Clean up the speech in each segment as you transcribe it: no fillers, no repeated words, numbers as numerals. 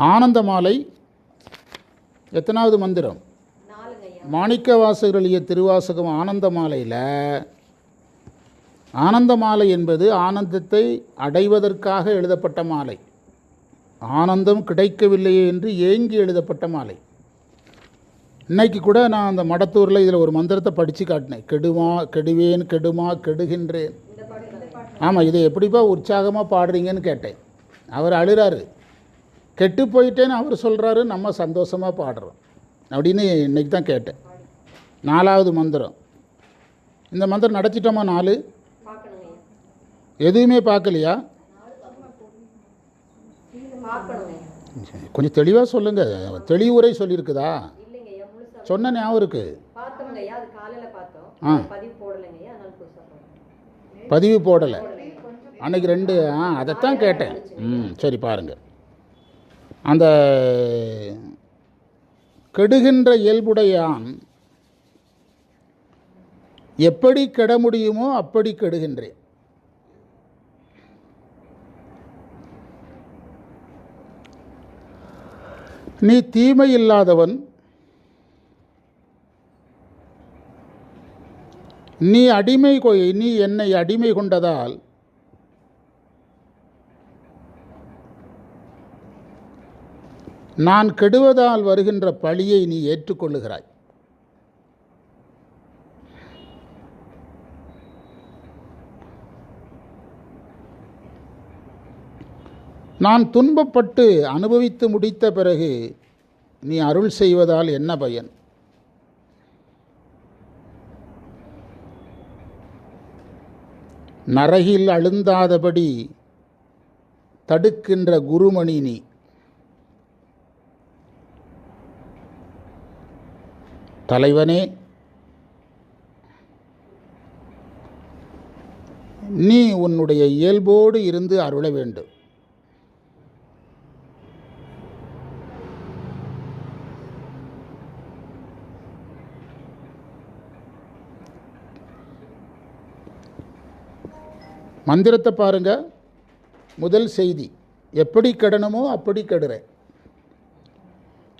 ஆனந்த மாலை எத்தனாவது மந்திரம்? மாணிக்க வாசகர் எழுதிய திருவாசகம் ஆனந்த மாலையில் ஆனந்த மாலை என்பது ஆனந்தத்தை அடைவதற்காக எழுதப்பட்ட மாலை. ஆனந்தம் கிடைக்கவில்லையே என்று ஏங்கி எழுதப்பட்ட மாலை. இன்னைக்கு கூட நான் அந்த மடத்தூரில் இதில் ஒரு மந்திரத்தை படித்து காட்டினேன். கெடுமா கெடுவேன், கெடுமா கெடுகின்றேன். ஆமாம், இதை எப்படிப்பா உற்சாகமாக பாடுறீங்கன்னு கேட்டேன். அவர் அழுறாரு. கெட்டு போயிட்டேன்னு அவர் சொல்கிறாரு, நம்ம சந்தோஷமாக பாடுறோம் அப்படின்னு இன்றைக்கி தான் கேட்டேன். 4வது மந்திரம். இந்த மந்திரம் நடத்திட்டோமா? 4 எதுவுமே பார்க்கலையா? கொஞ்சம் தெளிவாக சொல்லுங்கள். தெளிவுரை சொல்லியிருக்குதா? சொன்ன ஞாபகம் இருக்கு. பதிவு போடலை அன்னைக்கு 2. அதைத்தான் கேட்டேன். சரி, பாருங்கள். அந்த கெடுகின்ற இயல்புடையான் எப்படி கெட முடியுமோ அப்படி கெடுகின்றேன். நீ தீமை இல்லாதவன், நீ என்னை அடிமை கொண்டதால் நான் கெடுவதால் வருகின்ற பழியை நீ ஏற்றுக்கொள்ளுகிறாய். நான் துன்பப்பட்டு அனுபவித்து முடித்த பிறகு நீ அருள் செய்வதால் என்ன பயன்? நரகில் அழுந்தாதபடி தடுக்கின்ற குருமணி நீ. தலைவனே, நீ உன்னுடைய இயல்போடு இருந்து அருள வேண்டும். மந்திரத்தை பாருங்க. முதல் செய்தி, எப்படி கெடணுமோ அப்படி கெடுறேன்.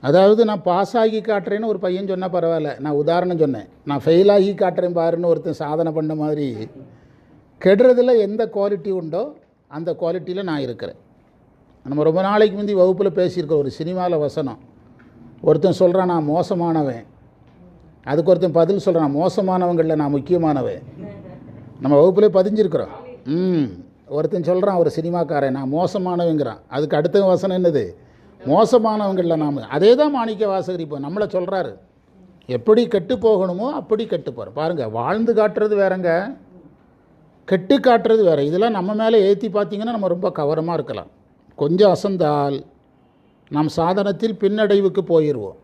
அதாவது நான் பாஸ் ஆகி காட்டுறேன்னு ஒரு பையன் சொன்னால் பரவாயில்ல, நான் உதாரணம் சொன்னேன். நான் ஃபெயில் ஆகி காட்டுறேன் பாருன்னு ஒருத்தன் சாதனை பண்ண மாதிரி கெடுறதுல எந்த குவாலிட்டி உண்டோ அந்த குவாலிட்டியில் நான் இருக்கிறேன். நம்ம ரொம்ப நாளைக்கு முந்தி வகுப்பில் பேசியிருக்கோம். ஒரு சினிமாவில் வசனம், ஒருத்தன் சொல்கிறான் நான் மோசமானவன், அதுக்கு ஒருத்தன் பதில் சொல்கிறான் மோசமானவங்களில் நான் முக்கியமானவன். நம்ம வகுப்பில் பதிஞ்சிருக்கிறோம். ஒருத்தன் சொல்கிறான் ஒரு சினிமாக்காரன் நான் மோசமானவங்கிறான், அதுக்கு அடுத்த வசனம் என்னது? மோசமானவங்களில் நாம். அதே தான் மாணிக்க வாசகர் இப்போ நம்மளை சொல்கிறாரு. எப்படி கெட்டு போகணுமோ அப்படி கெட்டு போகிறோம். பாருங்கள், வாழ்ந்து காட்டுறது வேறங்க, கெட்டு காட்டுறது வேறு. இதெல்லாம் நம்ம மேலே ஏற்றி பார்த்தீங்கன்னா நம்ம ரொம்ப கவனமாக இருக்கலாம். கொஞ்சம் அசந்தால் நம் சாதனத்தில் பின்னடைவுக்கு போயிடுவோம்.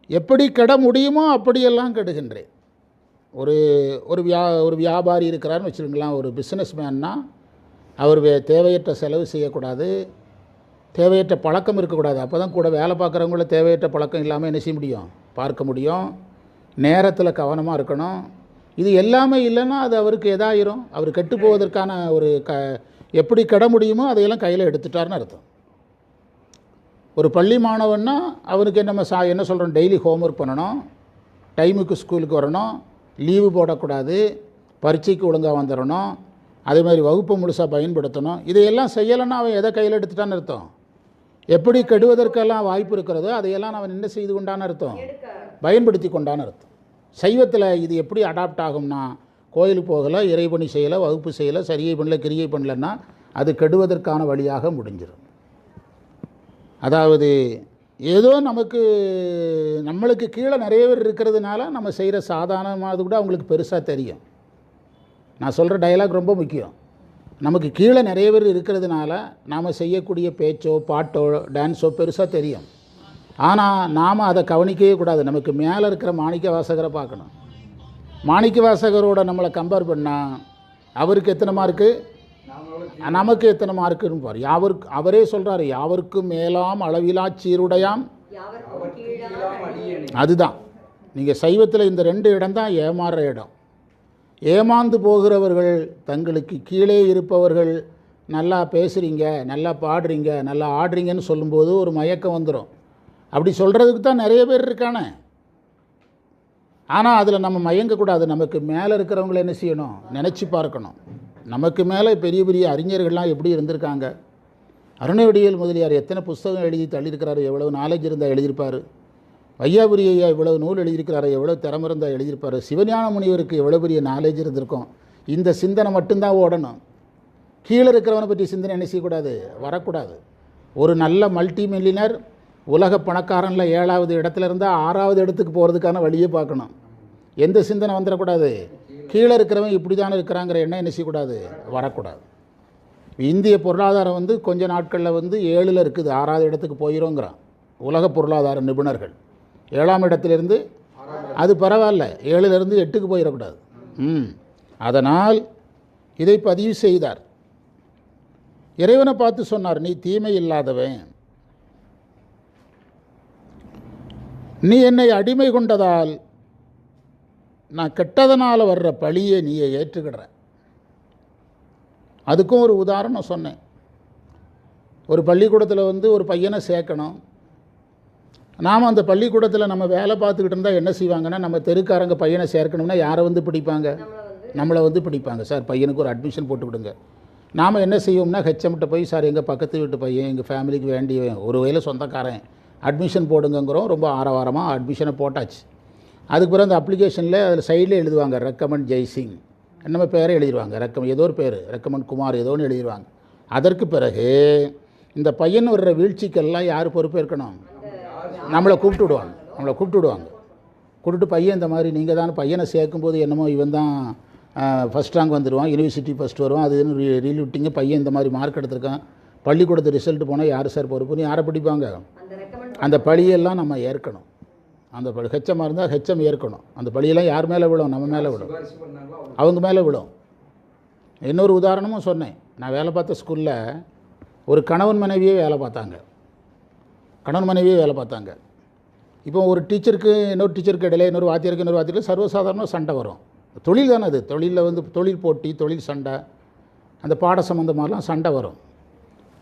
எப்படி கெட முடியுமோ அப்படியெல்லாம் கெடுகின்றேன். ஒரு வியாபாரி இருக்கிறாருன்னு வச்சுருங்களேன். ஒரு பிஸ்னஸ் மேன்னா அவர் தேவையற்ற செலவு செய்யக்கூடாது, தேவையற்ற பழக்கம் இருக்கக்கூடாது. அப்போ தான் கூட வேலை பார்க்குறவங்கள தேவையற்ற பழக்கம் இல்லாமல் என்ன செய்ய முடியும்? பார்க்க முடியும். நேரத்தில் கவனமாக இருக்கணும். இது எல்லாமே இல்லைன்னா அது அவருக்கு எதாயிரும். அவர் கெட்டு போவதற்கான ஒரு எப்படி கெட முடியுமோ அதையெல்லாம் கையில் எடுத்துட்டார்னு அர்த்தம். ஒரு பள்ளி மாணவன்னா அவனுக்கு என்ன சொல்கிறோம்? டெய்லி ஹோம்ஒர்க் பண்ணணும், டைமுக்கு ஸ்கூலுக்கு வரணும், லீவு போடக்கூடாது, பரீட்சைக்கு ஒழுங்காக வந்துடணும், அதே மாதிரி வகுப்பு முழுசாக பயன்படுத்தணும். இதையெல்லாம் செய்யலைன்னா அவன் எதை கையில் எடுத்துட்டான்னு அர்த்தம்? எப்படி கெடுவதற்கெல்லாம் வாய்ப்பு இருக்கிறதோ அதையெல்லாம் அவன் என்ன செய்து கொண்டான்னு அர்த்தம்? பயன்படுத்தி கொண்டான்னு அர்த்தம். சைவத்தில் இது எப்படி அடாப்ட் ஆகும்னா, கோயிலுக்கு போகலை, இறைபணி செய்யலை, வகுப்பு செய்யலை, சரியை பண்ணல, கிரியை பண்ணலைன்னா அது கெடுவதற்கான வழியாக முடிஞ்சிடும். அதாவது ஏதோ நம்மளுக்கு கீழே நிறைய பேர் இருக்கிறதுனால நம்ம செய்கிற சாதாரணமானது கூட அவங்களுக்கு பெருசாக தெரியும். நான் சொல்கிற டயலாக் ரொம்ப முக்கியம். நமக்கு கீழே நிறைய பேர் இருக்கிறதுனால நாம் செய்யக்கூடிய பேச்சோ பாட்டோ டான்ஸோ பெருசாக தெரியும். ஆனால் நாம் அதை கவனிக்கவே கூடாது. நமக்கு மேலே இருக்கிற மாணிக்க வாசகரை பார்க்கணும். மாணிக்க வாசகரோட நம்மளை கம்பேர் பண்ணால் அவருக்கு எத்தனை மார்க்கு, நமக்கு எத்தனை மார்க்குன்னு பாரு. அவரே சொல்கிறாரு, யாவருக்கும் மேலாம் அளவிலா சீருடையாம். அதுதான் நீங்கள் சைவத்தில் இந்த 2 இடம் தான் ஏமாறுற இடம். ஏமாந்து போகிறவர்கள், தங்களுக்கு கீழே இருப்பவர்கள் நல்லா பேசுகிறீங்க, நல்லா பாடுறீங்க, நல்லா ஆடுறீங்கன்னு சொல்லும்போது ஒரு மயக்கம் வந்துடும். அப்படி சொல்கிறதுக்கு தான் நிறைய பேர் இருக்கானே. ஆனால் அதில் நம்ம மயங்கக்கூடாது. நமக்கு மேலே இருக்கிறவங்கள என்ன செய்யணும், நினச்சி பார்க்கணும். நமக்கு மேலே பெரிய பெரிய அறிஞர்கள்லாம் எப்படி இருந்திருக்காங்க. அருணவடிவேல் முதலியார் எத்தனை புஸ்தகம் எழுதி தள்ளியிருக்கிறாரு, எவ்வளோ நாலேஜ் இருந்தால் எழுதியிருப்பார். வையாபுரி ஐயா இவ்வளோ நூல் எழுதியிருக்கிறாரு, எவ்வளோ திறமை இருந்தால் எழுதியிருப்பார். சிவஞான முனிவருக்கு எவ்வளோ பெரிய நாலேஜ் இருந்திருக்கும். இந்த சிந்தனை மட்டும்தான் ஓடணும். கீழே இருக்கிறவனை பற்றி சிந்தனை என்ன செய்யக்கூடாது, வரக்கூடாது. ஒரு நல்ல மல்டி மில்லியனர் உலக பணக்காரனில் 7வது இடத்துல இருந்தால் 6வது இடத்துக்கு போகிறதுக்கான வழியை பார்க்கணும். எந்த சிந்தனை வந்துடக்கூடாது, கீழே இருக்கிறவன் இப்படி தானே இருக்கிறாங்கிற எண்ணம் என்ன செய்யக்கூடாது, வரக்கூடாது. இந்திய பொருளாதாரம் கொஞ்ச நாட்களில் 7ல் இருக்குது, 6வது இடத்துக்கு போயிடும்ங்கிறான் உலக பொருளாதார நிபுணர்கள். 7ஆம் இடத்திலிருந்து அது பரவாயில்ல, 7லிருந்து 8க்கு போயிடக்கூடாது. அதனால் இதை பதிவு செய்தார். இறைவனை பார்த்து சொன்னார், நீ தீமை இல்லாதவன், நீ என்னை அடிமை கொண்டதால் நான் கெட்டதனால் வர்ற பழியை நீயை ஏற்றுக்கிற. அதுக்கும் ஒரு உதாரணம் சொன்னேன். ஒரு பள்ளிக்கூடத்தில் ஒரு பையனை சேர்க்கணும். நாம் அந்த பள்ளிக்கூடத்தில் நம்ம வேலை பார்த்துக்கிட்டு இருந்தால் என்ன செய்வாங்கன்னா, நம்ம தெருக்காரங்க பையனை சேர்க்கணும்னா யாரை பிடிப்பாங்க, நம்மளை பிடிப்பாங்க. சார் பையனுக்கு ஒரு அட்மிஷன் போட்டு விடுங்க. நாம் என்ன செய்வோம்னா ஹெச்எம்கிட்ட போய், சார் எங்கள் பக்கத்து வீட்டு பையன் எங்கள் ஃபேமிலிக்கு வேண்டியவன், ஒரு வயலில் சொந்தக்காரன், அட்மிஷன் போடுங்கிறோம். ரொம்ப ஆரவாரமாக அட்மிஷனை போட்டாச்சு. அதுக்கு பிறகு அந்த அப்ளிகேஷனில் அதில் சைடில் எழுதுவாங்க ரெக்கமெண்ட் ஜெய்சிங், நம்ம பேரை எழுதிடுவாங்க, ஏதோ ஒரு பேர் ரெக்கமெண்ட் குமார் ஏதோ ஒன்று எழுதிடுவாங்க. அதற்கு பிறகு இந்த பையன் வர்ற வீழ்ச்சிக்கெல்லாம் யார் பொறுப்பேற்கணும், நம்மளை கூப்பிட்டு விடுவாங்க. கூப்பிட்டு பையன் இந்த மாதிரி நீங்கள் தான் பையனை சேர்க்கும்போது என்னமோ இவன் தான் ஃபஸ்ட் ரேங்க் வந்துடுவான், யூனிவர்சிட்டி ஃபஸ்ட் வருவான், அது ரீல்விட்டிங்க, பையன் இந்த மாதிரி மார்க் எடுத்திருக்கான், பள்ளிக்கூடத்து ரிசல்ட் போனால் யார் சார் பொறுப்புன்னு யாரை பிடிப்பாங்க. அந்த பழியெல்லாம் நம்ம ஏற்கணும். அந்த ஹெச்எம்மாக இருந்தால் ஹெச்எம் ஏற்கணும். அந்த பழியெல்லாம் யார் மேலே விழும், நம்ம மேலே விழும், அவங்க மேலே விழும். இன்னொரு உதாரணமும் சொன்னேன். நான் வேலை பார்த்த ஸ்கூலில் ஒரு கணவன் மனைவியே வேலை பார்த்தாங்க. இப்போ ஒரு டீச்சருக்கு இன்னொரு டீச்சருக்கு இடையில, இன்னொரு வாத்தியருக்கு சர்வசாதாரணமாக சண்டை வரும். தொழில் தானே அது. தொழிலில் தொழில் போட்டி, தொழில் சண்டை, அந்த பாட சம்மந்தமாகலாம் சண்டை வரும்.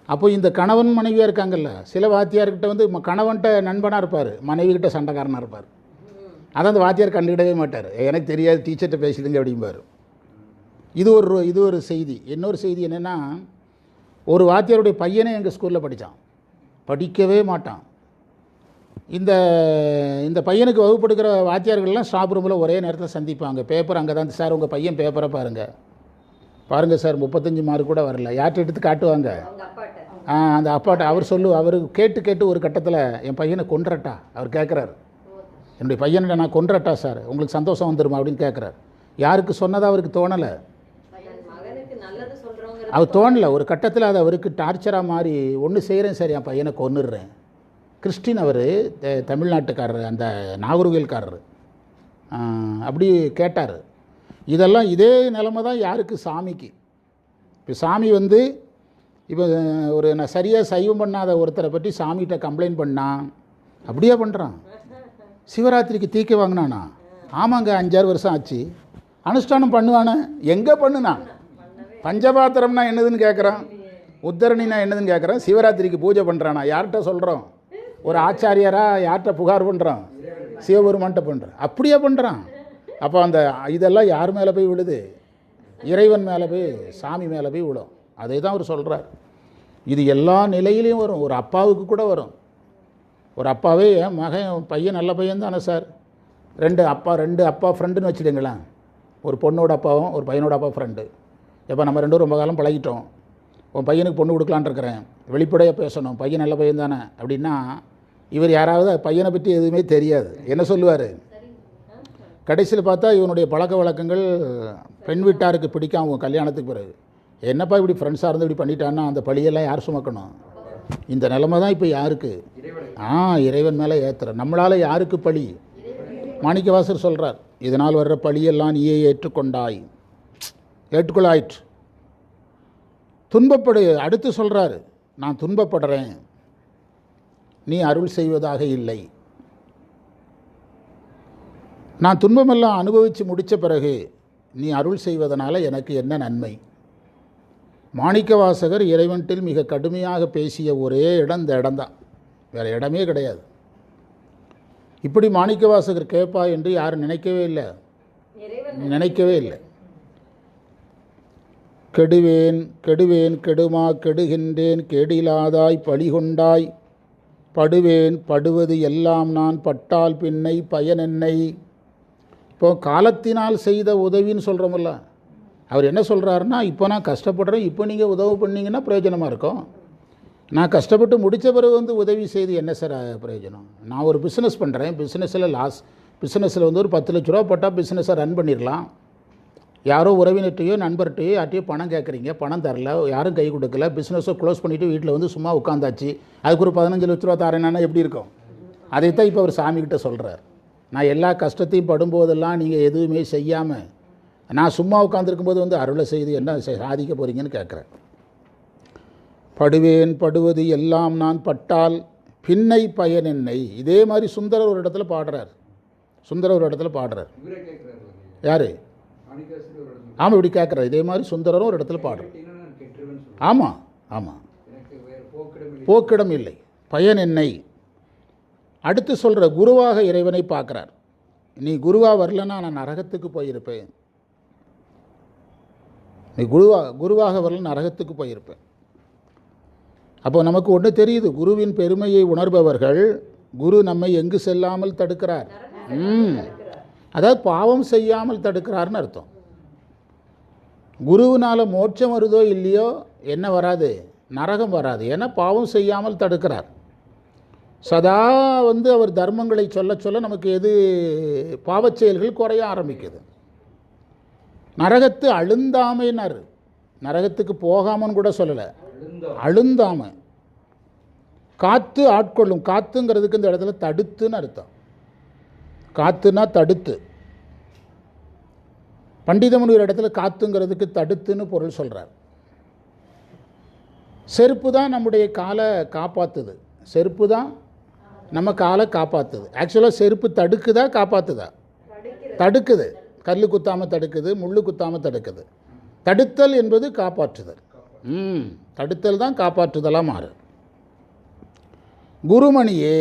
அப்போ இந்த கணவன் மனைவியாக இருக்காங்கல்ல, சில வாத்தியார்கிட்ட கணவன்கிட்ட நண்பனாக இருப்பார், மனைவிக்கிட்ட சண்டைக்காரனாக இருப்பார். அதை அந்த வாத்தியார் கண்டுக்கிடவே மாட்டார். எனக்கு தெரியாது, டீச்சர்கிட்ட பேசிடுங்க அப்படிம்பார். இது ஒரு செய்தி. இன்னொரு செய்தி என்னென்னா, ஒரு வாத்தியாருடைய பையனே எங்கள் ஸ்கூலில் படிக்கவே மாட்டான். இந்த பையனுக்கு வகுப்படுக்கிற வாத்தியார்கள்லாம் ஸ்டாஃப் ரூமில் ஒரே நேரத்தில் சந்திப்பாங்க. பேப்பர் அங்கே தான், சார் உங்கள் பையன் பேப்பரை பாருங்கள் சார் 35 மார்க் கூட வரல. யார்கிட்ட எடுத்து காட்டுவாங்க, அந்த அப்பாட்ட. அவர் கேட்டு ஒரு கட்டத்தில் என் பையனை கொன்றட்டா, அவர் கேட்குறாரு, என்னுடைய பையனை நான் கொன்றட்டா சார், உங்களுக்கு சந்தோஷம் வந்துடுமா அப்படின்னு கேட்குறாரு. யாருக்கு சொன்னதாக அவருக்கு தோணலை, அவர் தோணலை. ஒரு கட்டத்தில் அது அவருக்கு டார்ச்சராக மாறி, ஒன்று செய்கிறேன் சார், என் பையனை கொன்னுடுறேன். கிறிஸ்டின் அவர், தமிழ்நாட்டுக்காரர், அந்த நாகர்கோவில்காரர். அப்படி கேட்டார். இதெல்லாம் இதே நிலைமை தான் யாருக்கு, சாமிக்கு. இப்போ சாமி இப்போ நான் சரியாக சைவம் பண்ணாத ஒருத்தரை பற்றி சாமிகிட்ட கம்ப்ளைண்ட் பண்ணான், அப்படியே பண்ணுறான். சிவராத்திரிக்கு தீக்க வாங்கினானா, ஆமாங்க 5-6 வருஷம் ஆச்சு. அனுஷ்டானம் பண்ணுவானே, எங்கே பண்ணுனான்? பஞ்சபாத்திரம்னா என்னதுன்னு கேட்குறான், உத்தரணினா என்னதுன்னு கேட்குறான். சிவராத்திரிக்கு பூஜை பண்ணுறானா, யார்கிட்ட சொல்கிறோம்? ஒரு ஆச்சாரியராக யார்கிட்ட புகார் பண்ணுறான்? சிவபெருமான்கிட்ட பண்ணுறான். அப்படியே பண்ணுறான். அப்போ இதெல்லாம் யார் மேலே போய் விழுது? இறைவன் மேலே போய், சாமி மேலே போய் விழும். அதை தான் அவர் சொல்கிறார். இது எல்லா நிலையிலையும் வரும். ஒரு அப்பாவுக்கு கூட வரும். ஒரு அப்பாவே, என் மகன் பையன் நல்ல பையன் தானே சார், ரெண்டு அப்பா ஃப்ரெண்டுன்னு வச்சுடுங்களேன். ஒரு பொண்ணோட அப்பாவும் ஒரு பையனோட அப்பா ஃப்ரெண்டு. எப்போ நம்ம 2 ரொம்ப காலம் பழகிட்டோம், உன் பையனுக்கு பொண்ணு கொடுக்கலான் இருக்கிறேன், வெளிப்படையாக பேசணும், பையன் நல்ல பையன் தானே அப்படின்னா, இவர் யாராவது பையனை பற்றி எதுவுமே தெரியாது, என்ன சொல்லுவார்? கடைசியில் பார்த்தா இவனுடைய பழக்க வழக்கங்கள் பெண் வீட்டாருக்கு பிடிக்காம கல்யாணத்துக்கு பிறகு, என்னப்பா இப்படி ஃப்ரெண்ட்ஸாக இருந்து இப்படி பண்ணிட்டான்னா அந்த பழியெல்லாம் யார் சுமக்கணும்? இந்த நிலைமை தான் இப்போ யாருக்கு? இறைவன் மேலே ஏற்றுற. நம்மளால் யாருக்கு பழி? மாணிக்கவாசர் சொல்கிறார், இதனால் வர்ற பழியெல்லாம் நீயே ஏற்றுக்கொள்ளாயிற்று. துன்பப்படு. அடுத்து சொல்கிறாரு, நான் துன்பப்படுறேன், நீ அருள் செய்வதாக இல்லை. நான் துன்பமெல்லாம் அனுபவித்து முடித்த பிறகு நீ அருள் செய்வதனால எனக்கு என்ன நன்மை? மாணிக்கவாசகர் இறைவன்ட்டில் மிக கடுமையாக பேசிய ஒரே இடம் இந்த இடம்தான், வேறு இடமே கிடையாது. இப்படி மாணிக்கவாசகர் கேட்பா என்று யாரும் நினைக்கவே இல்லை. கெடுவேன் கெடுவேன் கெடுமா கெடுகின்றேன் கேடிலாதாய் பழிகொண்டாய் படுவேன் படுவது எல்லாம் நான் பட்டால் பின்னை பயனென்னை. இப்போ காலத்தினால் செய்த உதவின்னு சொல்கிறோமில்ல, அவர் என்ன சொல்கிறாருன்னா, இப்போ நான் கஷ்டப்படுறேன், இப்போ நீங்கள் உதவி பண்ணிங்கன்னா பிரயோஜனமாக இருக்கும். நான் கஷ்டப்பட்டு முடித்த பிறகு உதவி செய்து என்ன சார் பிரயோஜனம்? நான் ஒரு பிஸ்னஸ் பண்ணுறேன், பிஸ்னஸில் லாஸ், பிஸ்னஸில் ஒரு 10 லட்ச ரூபா போட்டால் பிஸ்னஸை ரன் பண்ணிடலாம். யாரோ உறவினர்கிட்டையோ நண்பர்கிட்டையோ யார்ட்டையோ பணம் கேட்குறீங்க, பணம் தரல, யாரும் கை கொடுக்கல, பிஸ்னஸை க்ளோஸ் பண்ணிவிட்டு வீட்டில் சும்மா உட்காந்தாச்சு, அதுக்கு ஒரு 15 லட்ச ரூபா தரேன்னா எப்படி இருக்கும்? அதைத்தான் இப்போ அவர் சாமிக்கிட்ட சொல்கிறார். நான் எல்லா கஷ்டத்தையும் படும்போதெல்லாம் நீங்கள் எதுவுமே செய்யாமல் நான் சும்மா உட்காந்துருக்கும்போது அருளை செய்து என்ன சாதிக்க போகிறீங்கன்னு கேட்குறேன். படுவேன் படுவது எல்லாம் நான் பட்டால் பின்னை பயன் என்னை. இதே மாதிரி சுந்தரர் ஒரு இடத்துல பாடுறார். யார்? ஆமாம், இப்படி கேட்குறாரு. இதே மாதிரி சுந்தரரும் ஒரு இடத்துல பாடுறார். ஆமாம், போக்கிடம் இல்லை, பயன் என்னை. அடுத்து சொல்கிற குருவாக இறைவனை பார்க்குறார். நீ குருவாக வரலன்னா நான் நரகத்துக்கு போயிருப்பேன். நீ குருவாக வரல நரகத்துக்கு போயிருப்பேன். அப்போ நமக்கு ஒன்று தெரியுது, குருவின் பெருமையை உணர்பவர்கள் குரு நம்மை எங்கு செல்லாமல் தடுக்கிறார். அதாவது பாவம் செய்யாமல் தடுக்கிறார்னு அர்த்தம். குருவினால் மோட்சம் வருதோ இல்லையோ என்ன வராது, நரகம் வராது. ஏன்னா பாவம் செய்யாமல் தடுக்கிறார். சதா அவர் தர்மங்களை சொல்ல சொல்ல நமக்கு எது பாவச் செயல்கள் குறைய ஆரம்பிக்குது. நரகத்து அழுந்தாமைன்னாரு, நரகத்துக்கு போகாமன்னு கூட சொல்லலை, அழுந்தாம. காத்து ஆட்கொள்ளும், காத்துங்கிறதுக்கு இந்த இடத்துல தடுத்துன்னு அர்த்தம். காத்துனா தடுத்து. பண்டிதமனு ஒரு இடத்துல காத்துங்கிறதுக்கு தடுத்துன்னு பொருள் சொல்கிறார். செருப்பு தான் நம்முடைய காலை காப்பாற்றுது, செருப்பு தான் நம்ம காலை காப்பாற்றுது. ஆக்சுவலாக செருப்பு தடுக்குதா காப்பாற்றுதா? தடுக்குது. கல் குத்தாமல் தடுக்குது, முள் குத்தாமல் தடுக்குது. தடுத்தல் என்பது காப்பாற்றுதல். தடுத்தல் தான் காப்பாற்றுதலாக மாறு. குருமணியே,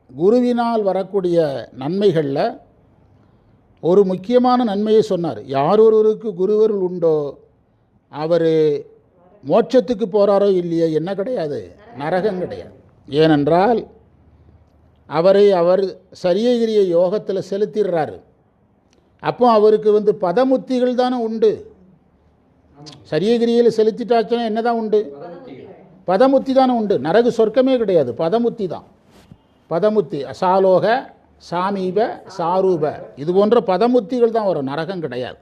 குருவினால் வரக்கூடிய நன்மைகளில் ஒரு முக்கியமான நன்மையை சொன்னார். யார் ஒருவருக்கு குருவருள் உண்டோ அவர் மோட்சத்துக்கு போகிறாரோ இல்லையோ என்ன கிடையாது, நரகம் கிடையாது. ஏனென்றால் அவரை அவர் சரியகிரிய யோகத்தில் செலுத்திடுறாரு. அப்போ அவருக்கு பதமுத்திகள் தானே உண்டு. சரியகிரியில் செலுத்திட்டாச்சுன்னா என்ன தான் உண்டு? பதமுத்தி தானே உண்டு. நரகு சொர்க்கமே கிடையாது, பதமுத்தி தான். பதமுத்தி அசாலோக சாமீப சாரூப இது போன்ற பதமுத்திகள் தான் வரும், நரகம் கிடையாது.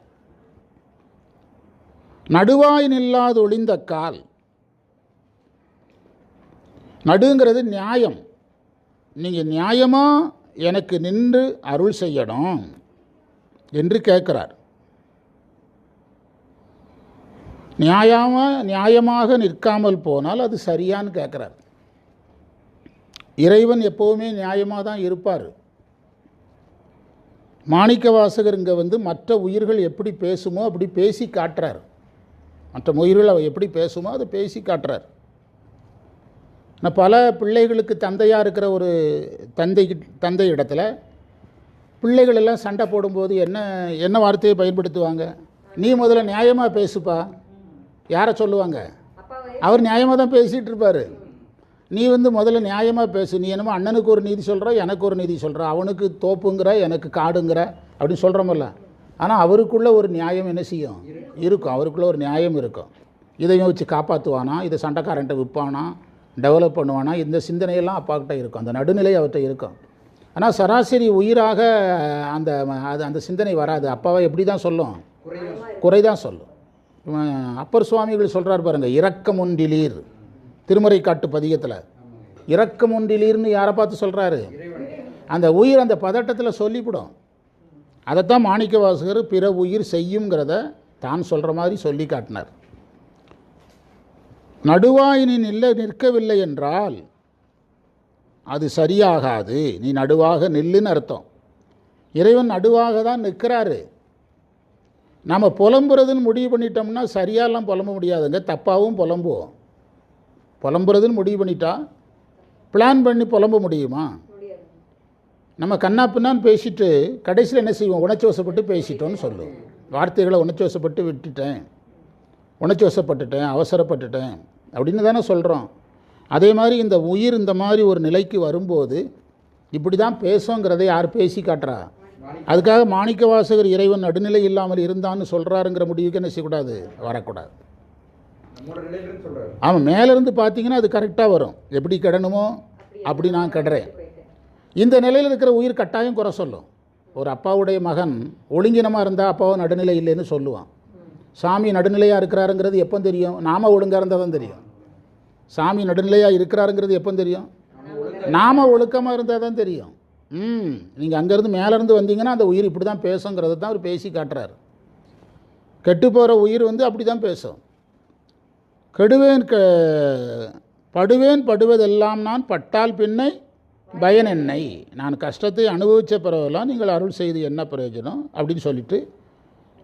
நடுவாய் நில்லாது ஒளிந்த கால். நடுங்கிறது நியாயம். நீங்கள் நியாயமாக எனக்கு நின்று அருள் செய்யணும் என்று கேட்குறார். நியாயமாக நிற்காமல் போனால் அது சரியான்னு கேட்குறார். இறைவன் எப்போவுமே நியாயமாக தான் இருப்பார். மாணிக்கவாசகர் இங்கே மற்ற உயிர்கள் எப்படி பேசுமோ அப்படி பேசி காட்டுறார். மற்ற உயிர்கள் அவ எப்படி பேசுமோ அதை பேசி காட்டுறார். பல பிள்ளைகளுக்கு தந்தையாக இருக்கிற ஒரு தந்தை இடத்துல பிள்ளைகள் எல்லாம் சண்டை போடும்போது என்ன வார்த்தையை பயன்படுத்துவாங்க? நீ முதல்ல நியாயமாக பேசுப்பா. யாரை சொல்லுவாங்க? அவர் நியாயமாக தான் பேசிகிட்டு இருப்பார். நீ முதல்ல நியாயமாக பேசு. நீ என்னமோ அண்ணனுக்கு ஒரு நீதி சொல்கிற, எனக்கு ஒரு நீதி சொல்கிற, அவனுக்கு தோப்புங்கிற எனக்கு காடுங்கிற அப்படின்னு சொல்கிறோமில்ல. ஆனால் அவருக்குள்ளே ஒரு நியாயம் என்ன செய்யும் இருக்கும், அவருக்குள்ளே ஒரு நியாயம் இருக்கும். இதையும் வச்சு காப்பாற்றுவானா, இதை சண்டைக்காரன்ட்ட விற்பானா, டெவலப் பண்ணுவானா, இந்த சிந்தனையெல்லாம் அப்பாக்கிட்ட இருக்கும், அந்த நடுநிலை அவர்கிட்ட இருக்கும். ஆனால் சராசரி உயிராக அந்த சிந்தனை வராது. அப்பாவை எப்படி தான் சொல்லும்? குறை தான் சொல்லும். அப்பர் சுவாமிகள் சொல்கிறார் பாருங்கள், இரக்கம் ஒன்றிலீர், திருமறை காட்டு பதிகத்தில் இரக்கம் ஒன்றிலீர்னு யாரை பார்த்து சொல்கிறாரு? அந்த உயிர் அந்த பதட்டத்தில் சொல்லிவிடும். அதைத்தான் மாணிக்கவாசகர் பிற உயிர் செய்யுங்கிறத தான் சொல்கிற மாதிரி சொல்லி காட்டினார். நடுவாய் நீ நிற்கவில்லை என்றால் அது சரியாகாது. நீ நடுவாக நில்லுன்னு அர்த்தம். இறைவன் நடுவாக தான் நிற்கிறாரு. நாம் புலம்புறதுன்னு முடிவு பண்ணிட்டோம்னா சரியாலாம் புலம்ப முடியாதுங்க, தப்பாகவும் புலம்புவோம். புலம்புறதுன்னு முடிவு பண்ணிட்டா பிளான் பண்ணி புலம்ப முடியுமா? நம்ம கண்ணா பின்னான்னு பேசிட்டு கடைசியில் என்ன செய்வோம்? உணர்ச்சி வசப்பட்டு பேசிட்டோன்னு சொல்லுவோம். வார்த்தைகளை உணர்ச்சி வசப்பட்டு விட்டுட்டேன், உணர்ச்சி வசப்பட்டுட்டேன், அவசரப்பட்டுட்டேன் அப்படின்னு தானே சொல்கிறோம். அதே மாதிரி இந்த உயிர் இந்த மாதிரி ஒரு நிலைக்கு வரும்போது இப்படி தான் பேசுங்கிறதை யார் பேசி காட்டுறா? அதுக்காக மாணிக்க வாசகர் இறைவன் நடுநிலை இல்லாமல் இருந்தான்னு சொல்கிறாருங்கிற முடிவுக்கு என்ன செய்யக்கூடாது? வரக்கூடாது. ஆமாம், மேலேருந்து பார்த்தீங்கன்னா அது கரெக்டாக வரும். எப்படி கெடணுமோ அப்படி நான் கெடுறேன். இந்த நிலையில் இருக்கிற உயிர் கட்டாயம் குறை சொல்லும். ஒரு அப்பாவுடைய மகன் ஒழுங்கினமாக இருந்தால் அப்பாவை நடுநிலை இல்லைன்னு சொல்லுவான். சாமி நடுநிலையாக இருக்கிறாருங்கிறது எப்போ தெரியும்? நாம் ஒழுங்காக இருந்தால் தான் தெரியும். சாமி நடுநிலையாக இருக்கிறாருங்கிறது எப்போ தெரியும்? நாம் ஒழுக்கமாக இருந்தால் தான் தெரியும். நீங்கள் அங்கேருந்து மேலேருந்து வந்தீங்கன்னா அந்த உயிர் இப்படி தான் பேசுங்கிறத தான் அவர் பேசி காட்டுறாரு. கெட்டு போகிற உயிர் அப்படி தான் பேசும். படுவேன் படுவதெல்லாம் நான் பட்டால் பின்னை பயன் என்னை, நான் கஷ்டத்தை அனுபவித்த பிறகுலாம் நீங்கள் அருள் செய்து என்ன பிரயோஜனம் அப்படின்னு சொல்லிட்டு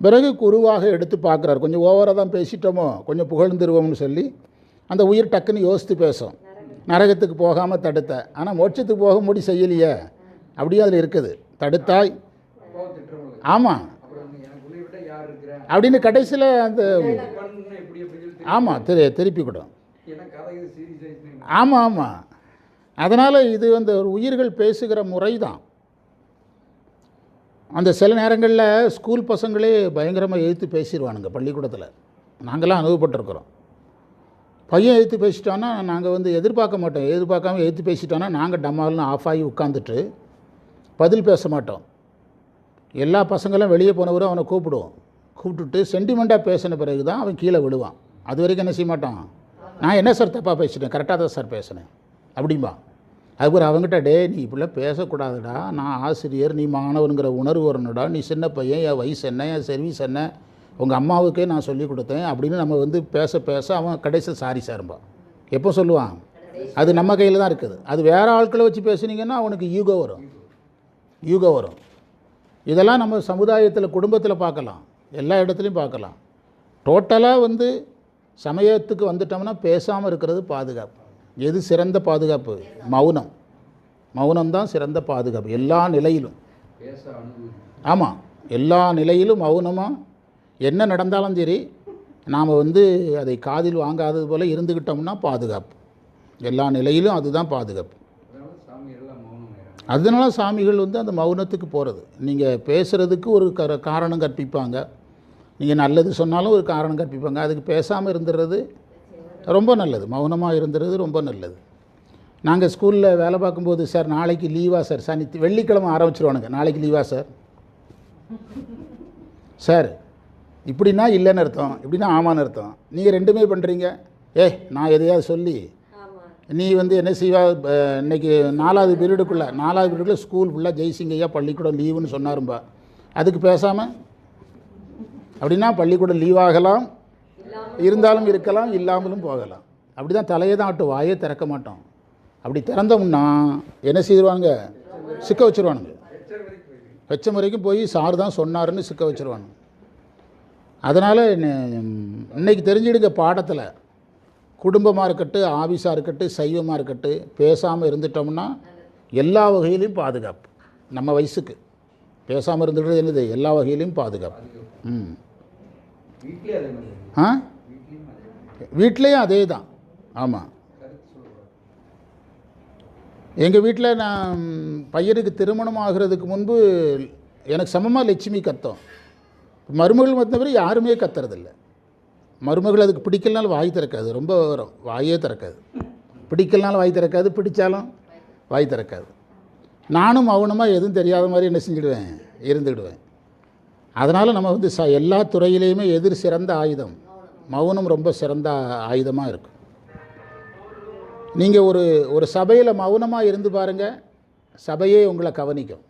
பிறகு குருவாக எடுத்து பார்க்குறாரு. கொஞ்சம் ஓவராக தான் பேசிட்டோமோ, கொஞ்சம் புகழ்ந்துருவோம்னு சொல்லி அந்த உயிர் டக்குன்னு யோசித்து பேசும். நரகத்துக்கு போகாமல் தடுத்த, ஆனால் மோட்சத்துக்கு போக முடி செய்யலையே அப்படியே அதில் இருக்குது. தடுத்தாய், ஆமாம் அப்படின்னு கடைசியில் அந்த ஆமாம் திருப்பி கூட ஆமாம் ஆமாம். அதனால் இது ஒரு உயிர்கள் பேசுகிற முறை தான். அந்த சில நேரங்களில் ஸ்கூல் பசங்களே பயங்கரமாக எழுத்து பேசிடுவானுங்க பள்ளிக்கூடத்தில். நாங்களாம் அனுபவப்பட்டிருக்கிறோம். பையன் எழுத்து பேசிட்டோன்னா நாங்கள் எதிர்பார்க்க மாட்டோம். எதிர்பார்க்காம எழுத்து பேசிட்டோன்னா நாங்கள் டம்மால்னு ஆஃப் ஆகி உட்காந்துட்டு பதில் பேச மாட்டோம். எல்லா பசங்களும் வெளியே போனவரும் அவனை கூப்பிட்டுட்டு சென்டிமெண்ட்டாக பேசின பிறகு தான் அவன் கீழே விழுவான். அது வரைக்கும் என்ன செய்ய மாட்டான்? நான் என்ன சார் தப்பாக பேசிட்டேன், கரெக்டாக தான் சார் பேசினேன் அப்படிம்பா. அதுக்கப்புறம் அவங்ககிட்ட நீ இப்படிலாம் பேசக்கூடாதுடா, நான் ஆசிரியர், நீ மாணவனுங்கிற உணர்வு வரணுடா, நீ சின்ன பையன், என் வயசு என்ன, என் சர்வீஸ் என்ன, உங்கள் அம்மாவுக்கே நான் சொல்லிக் கொடுத்தேன் அப்படின்னு நம்ம பேச அவன் கடைசி சாரி சாரும்பா. எப்போ சொல்லுவான்? அது நம்ம கையில் தான் இருக்குது. அது வேறு ஆட்களை வச்சு பேசுனீங்கன்னா அவனுக்கு யூகோ வரும். இதெல்லாம் நம்ம சமுதாயத்தில் குடும்பத்தில் பார்க்கலாம், எல்லா இடத்துலையும் பார்க்கலாம். டோட்டலாக சமயத்துக்கு வந்துட்டோம்னா பேசாமல் இருக்கிறது பாதுகாப்பு. எது சிறந்த பாதுகாப்பு? மௌனம் தான் சிறந்த பாதுகாப்பு எல்லா நிலையிலும். ஆமாம், எல்லா நிலையிலும் மௌனமாக என்ன நடந்தாலும் சரி நாம் அதை காதில் வாங்காதது போல் இருந்துக்கிட்டோம்னா பாதுகாப்பு. எல்லா நிலையிலும் அதுதான் பாதுகாப்பு. அதனால சாமிகள் அந்த மௌனத்துக்கு போகிறது. நீங்கள் பேசுகிறதுக்கு ஒரு காரணம் கற்பிப்பாங்க, நீங்கள் நல்லது சொன்னாலும் ஒரு காரணம் கற்பிப்பாங்க. அதுக்கு பேசாமல் இருந்துடுறது ரொம்ப நல்லது, மௌனமாக இருந்துறது ரொம்ப நல்லது. நாங்கள் ஸ்கூலில் வேலை பார்க்கும்போது, சார் நாளைக்கு லீவா சார், வெள்ளிக்கிழமை ஆரம்பிச்சிருவானுங்க, நாளைக்கு லீவா சார். சார் இப்படின்னா இல்லைன்னு அர்த்தம், இப்படின்னா ஆமான்னு அர்த்தம். நீங்கள் ரெண்டுமே பண்ணுறீங்க. நான் எதையாவது சொல்லி நீ என்ன செய்வா? இன்றைக்கி 4வது பீரியடுக்குள்ளே ஸ்கூல் ஃபுல்லாக ஜெய்சிங்கையா பள்ளிக்கூடம் லீவுன்னு சொன்னாரும்பா. அதுக்கு பேசாமல் அப்படின்னா பள்ளிக்கூடம் லீவாகலாம், இருந்தாலும் இருக்கலாம், இல்லாமலும் போகலாம். அப்படி தான் தலையை தான் ஆட்டும், வாயே திறக்க மாட்டோம். அப்படி திறந்தோம்னா என்ன செய்வாங்க? சிக்க வச்சுருவானுங்க. வெச்சம் வரைக்கும் போய் சார் தான் சொன்னாருன்னு சிக்க வச்சுருவானுங்க. அதனால் இன்றைக்கி தெரிஞ்சிடுங்க, பாடத்தில் குடும்பமாக இருக்கட்டும், ஆஃபீஸாக இருக்கட்டும், சைவமாக இருக்கட்டும், பேசாமல் இருந்துட்டோம்னா எல்லா வகையிலையும் பாதுகாப்பு. நம்ம வயசுக்கு பேசாமல் இருந்துக்கிறது என்னது? எல்லா வகையிலையும் பாதுகாப்பு. வீட்லேயும் அதே தான். ஆமாம், எங்கள் வீட்டில் நான் பையனுக்கு திருமணம் ஆகிறதுக்கு முன்பு எனக்கு சமமாக லட்சுமி கத்தோம். மருமகள் வந்தவரை யாருமே கத்துறதில்ல. மருமகள் அதுக்கு பிடிக்கலனாலும் வாய் திறக்காது, ரொம்ப வரும், வாயே திறக்காது. பிடிக்கலனாலும் வாய் திறக்காது, பிடித்தாலும் வாய் திறக்காது. நானும் மௌனமாக எதுவும் தெரியாத மாதிரி என்ன செஞ்சுடுவேன்? இருந்துக்கிடுவேன். அதனால் நம்ம எல்லா துறையிலையுமே எதிர் சிறந்த ஆயுதம் மௌனம், ரொம்ப சிறந்த ஆயுதமாக இருக்கும். நீங்கள் ஒரு சபையில் மௌனமாக இருந்து பாருங்கள், சபையே உங்களை கவனிக்கும்.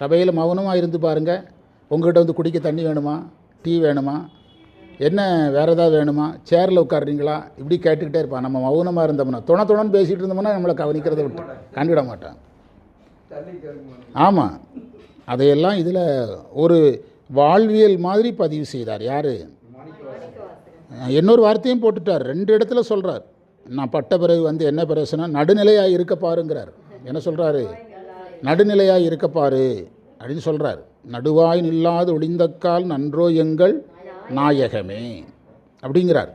சபையில் மௌனமாக இருந்து பாருங்கள். உங்கள்கிட்ட குடிக்க தண்ணி வேணுமா, டீ வேணுமா, என்ன வேறு ஏதாவது வேணுமா, சேரில் உட்காடுறீங்களா, இப்படி கேட்டுக்கிட்டே இருப்பான். நம்ம மௌனமாக இருந்தோம்னா, துணை பேசிகிட்டு இருந்தோம்னா நம்மளை கவனிக்கிறத விட்டு கண்டுவிட மாட்டான். ஆமாம், அதையெல்லாம் இதில் ஒரு வாழ்வியல் மாதிரி பதிவு செய்தார். யார்? இன்னொரு வார்த்தையும் போட்டுட்டார், 2 இடத்துல சொல்கிறார். நான் பட்ட பிறகு வந்து என்ன பிரச்சனை, நடுநிலையாக இருக்க பாருங்கிறார். என்ன சொல்கிறாரு? நடுநிலையாக இருக்க பாரு அப்படின்னு சொல்கிறார். நடுவாய் நில்லாது ஒளிந்தக்கால் நன்றோ எங்கள் நாயகமே அப்படிங்கிறார்.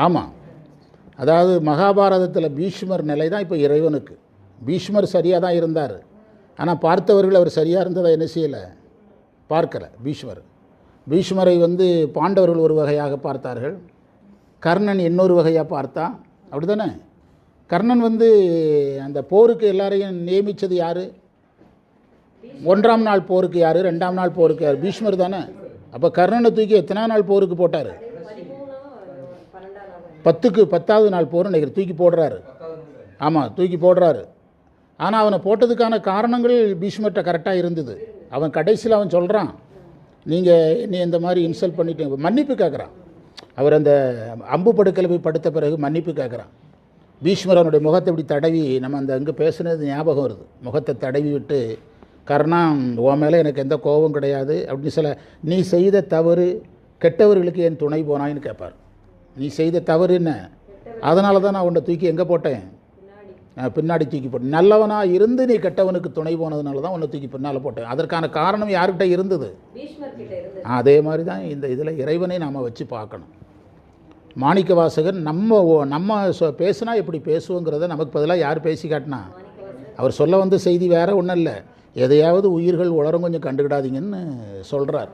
ஆமாம், அதாவது மகாபாரதத்தில் பீஷ்மர் நிலை தான் இப்போ இறைவனுக்கு. பீஷ்மர் சரியாக தான் இருந்தார், ஆனால் பார்த்தவர்கள் அவர் சரியாக இருந்ததை என்ன செய்யலை, பார்க்கலை. பீஷ்மரை வந்து பாண்டவர்கள் ஒரு வகையாக பார்த்தார்கள், கர்ணன் இன்னொரு வகையாக பார்த்தா. அப்படி தானே? கர்ணன் வந்து அந்த போருக்கு எல்லாரையும் நியமித்தது யார்? 1ஆம் நாள் போருக்கு யார்? 2ஆம் நாள் போருக்கு யார்? பீஷ்மர் தானே. அப்போ கர்ணனை தூக்கி எத்தனை நாள் போருக்கு போட்டார்? 10வது நாள் போர் நினைக்கிறேன் தூக்கி போடுறாரு. ஆமாம், தூக்கி போடுறாரு. ஆனால் அவனை போட்டதுக்கான காரணங்கள் பீஷ்மர்கிட்ட கரெக்டாக இருந்தது. அவன் கடைசியில் அவன் சொல்கிறான், நீங்கள் என்னை இந்த மாதிரி இன்சல்ட் பண்ணிட்டு மன்னிப்பு கேட்குறான். அவர் அந்த அம்பு படுக்கையில் போய் படுத்த பிறகு மன்னிப்பு கேட்குறான். பீஷ்மர் அவனுடைய முகத்தை இப்படி தடவி, நம்ம அந்த அங்கே பேசுனது ஞாபகம் வருது, முகத்தை தடவி விட்டு, கர்ணா உன் மேலே எனக்கு எந்த கோபம் கிடையாது அப்படின்னு சொல்ல, நீ செய்த தவறு கெட்டவர்களுக்கு என் துணை போனாயின்னு கேட்பார். நீ செய்த தவறு என்ன, அதனால தான் நான் உன்னை தூக்கி எங்கே போட்டேன், பின்னாடி தூக்கி போட்டேன். நல்லவனாக இருந்து நீ கெட்டவனுக்கு துணை போனதுனால தான் உன்னை தூக்கி பின்னால் போட்டேன். அதற்கான காரணம் யார்கிட்ட இருந்தது? அதே மாதிரி தான் இந்த இதில் இறைவனை நாம் வச்சு பார்க்கணும். மாணிக்க வாசகர் நம்ம பேசுனா எப்படி பேசுவோங்கிறத நமக்கு பதிலாக யார் பேசி காட்டினா? அவர் சொல்ல வந்த செய்தி வேறு ஒன்றும் இல்லை, எதையாவது உயிர்கள் உலரம் கொஞ்சம் கண்டுக்கிடாதீங்கன்னு சொல்கிறார்.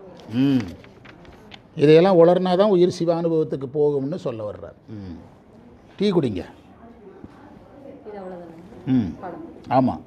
இதையெல்லாம் உலர்னா தான் உயிர் சிவானுபவத்துக்கு போகும்னு சொல்ல வர்றார். டீ குடிங்க. ஆமாம்.